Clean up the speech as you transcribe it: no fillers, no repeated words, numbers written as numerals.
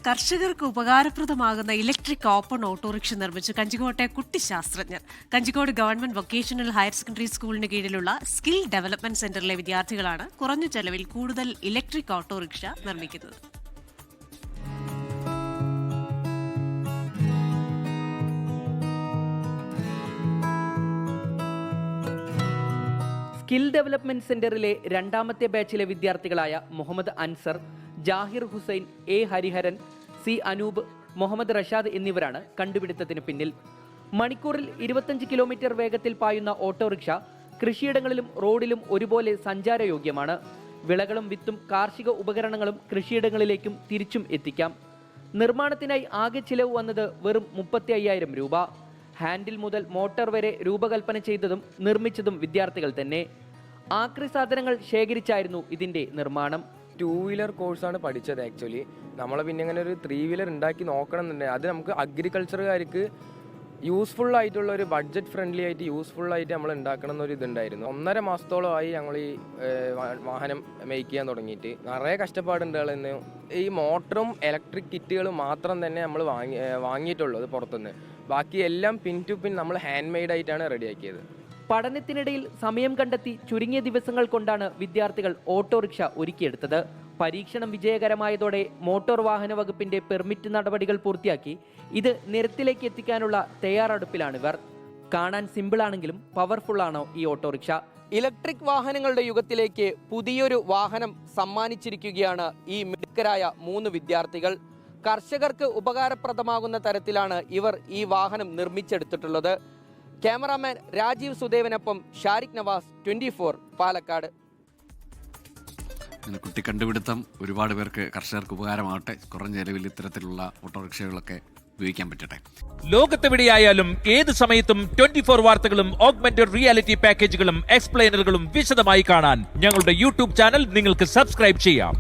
കർഷകർക്ക് ഉപകാരപ്രദമാകുന്ന electric open autorickshaw നിർമ്മിച്ചു കഞ്ചിക്കോട്ടെ കുട്ടിശാസ്ത്രജ്ഞർ. കഞ്ചിക്കോട് ഗവൺമെന്റ് വൊക്കേഷണൽ ഹയർ സെക്കൻഡറി സ്കൂളിന് കീഴിലുള്ള സ്കിൽ ഡെവലപ്മെന്റ് സെന്ററിലെ വിദ്യാർത്ഥികളാണ് കുറഞ്ഞ ചെലവിൽ കൂടുതൽ ഇലക്ട്രിക് ഓട്ടോറിക്ഷ നിർമ്മിക്കുന്നത്. സ്കിൽ ഡെവലപ്മെന്റ് സെന്ററിലെ രണ്ടാമത്തെ ബാച്ചിലെ വിദ്യാർത്ഥികളായ മുഹമ്മദ് അൻസർ, ജാഹിർ ഹുസൈൻ, എ ഹരിഹരൻ, സി അനൂപ്, മുഹമ്മദ് റഷാദ് എന്നിവരാണ് കണ്ടുപിടുത്തത്തിന് പിന്നിൽ. മണിക്കൂറിൽ 25 കിലോമീറ്റർ വേഗത്തിൽ പായുന്ന ഓട്ടോറിക്ഷ കൃഷിയിടങ്ങളിലും റോഡിലും ഒരുപോലെ സഞ്ചാരയോഗ്യമാണ്. വിളകളും വിത്തും കാർഷിക ഉപകരണങ്ങളും കൃഷിയിടങ്ങളിലേക്കും തിരിച്ചും എത്തിക്കാം. നിർമ്മാണത്തിനായി ആകെ ചിലവ് വന്നത് വെറും 35,000 രൂപ. ഹാൻഡിൽ മുതൽ മോട്ടോർ വരെ രൂപകൽപ്പന ചെയ്തതും നിർമ്മിച്ചതും വിദ്യാർത്ഥികൾ തന്നെ. ആക്രി സാധനങ്ങൾ ശേഖരിച്ചായിരുന്നു ഇതിന്റെ നിർമ്മാണം. 2 വീലർ കോഴ്സാണ് പഠിച്ചത്. ആക്ച്വലി നമ്മളെ പിന്നെ ഇങ്ങനെ ഒരു 3 വീലർ ഉണ്ടാക്കി നോക്കണം എന്നുണ്ടെങ്കിൽ അത് നമുക്ക് അഗ്രികൾച്ചറുകാർക്ക് യൂസ്ഫുൾ ആയിട്ടുള്ള ഒരു ബഡ്ജറ്റ് ഫ്രണ്ട്ലി ആയിട്ട് യൂസ്ഫുൾ ആയിട്ട് നമ്മൾ ഉണ്ടാക്കണം എന്നൊരു ഇതുണ്ടായിരുന്നു. 1.5 മാസത്തോളമായി ഞങ്ങൾ ഈ വാഹനം മേക്ക് ചെയ്യാൻ തുടങ്ങിയിട്ട്. നിറയെ കഷ്ടപ്പാടുണ്ടായിരുന്നു. ഈ മോട്ടറും ഇലക്ട്രിക് കിറ്റുകളും മാത്രം തന്നെ നമ്മൾ വാങ്ങിയിട്ടുള്ളത് പുറത്തുനിന്ന്. ബാക്കി എല്ലാം പിൻ ടു പിൻ നമ്മൾ ഹാൻഡ് മെയ്ഡ് ആയിട്ടാണ് റെഡിയാക്കിയത്. പഠനത്തിനിടയിൽ സമയം കണ്ടെത്തി ചുരുങ്ങിയ ദിവസങ്ങൾ കൊണ്ടാണ് വിദ്യാർത്ഥികൾ ഓട്ടോറിക്ഷ ഒരുക്കിയെടുത്തത്. പരീക്ഷണം വിജയകരമായതോടെ മോട്ടോർ വാഹന വകുപ്പിന്റെ പെർമിറ്റ് നടപടികൾ പൂർത്തിയാക്കി ഇത് നിരത്തിലേക്ക് എത്തിക്കാനുള്ള തയ്യാറെടുപ്പിലാണിവർ. കാണാൻ സിമ്പിളാണെങ്കിലും പവർഫുള്ളാണോ ഈ ഓട്ടോറിക്ഷ? ഇലക്ട്രിക് വാഹനങ്ങളുടെ യുഗത്തിലേക്ക് പുതിയൊരു വാഹനം സമ്മാനിച്ചിരിക്കുകയാണ് ഈ മിടുക്കരായ 3 വിദ്യാർത്ഥികൾ. കർഷകർക്ക് ഉപകാരപ്രദമാകുന്ന തരത്തിലാണ് ഇവർ ഈ വാഹനം നിർമ്മിച്ചെടുത്തിട്ടുള്ളത്. ക്യാമറാമാൻ രാജീവ് സുദേവനൊപ്പം ഷാരിഖ് നവാസ്, 24 പാലക്കാട്. കുട്ടി കണ്ടുപിടുത്തം ഒരുപാട് പേർക്ക് കർഷകർക്ക് ഉപകാരമാകട്ടെ. കുറഞ്ഞ ചെലവിൽ ഇത്തരത്തിലുള്ള ഓട്ടോറിക്ഷകളൊക്കെ ഉപയോഗിക്കാൻ പറ്റട്ടെ. ലോകത്തെവിടെയായാലും ഏത് സമയത്തും 24 വാർത്തകളും ഓഗ്മെന്റഡ് റിയാലിറ്റി പാക്കേജുകളും എക്സ്പ്ലെയിനറുകളും വിശദമായി കാണാൻ ഞങ്ങളുടെ യൂട്യൂബ് ചാനൽ നിങ്ങൾക്ക് സബ്സ്ക്രൈബ് ചെയ്യാം.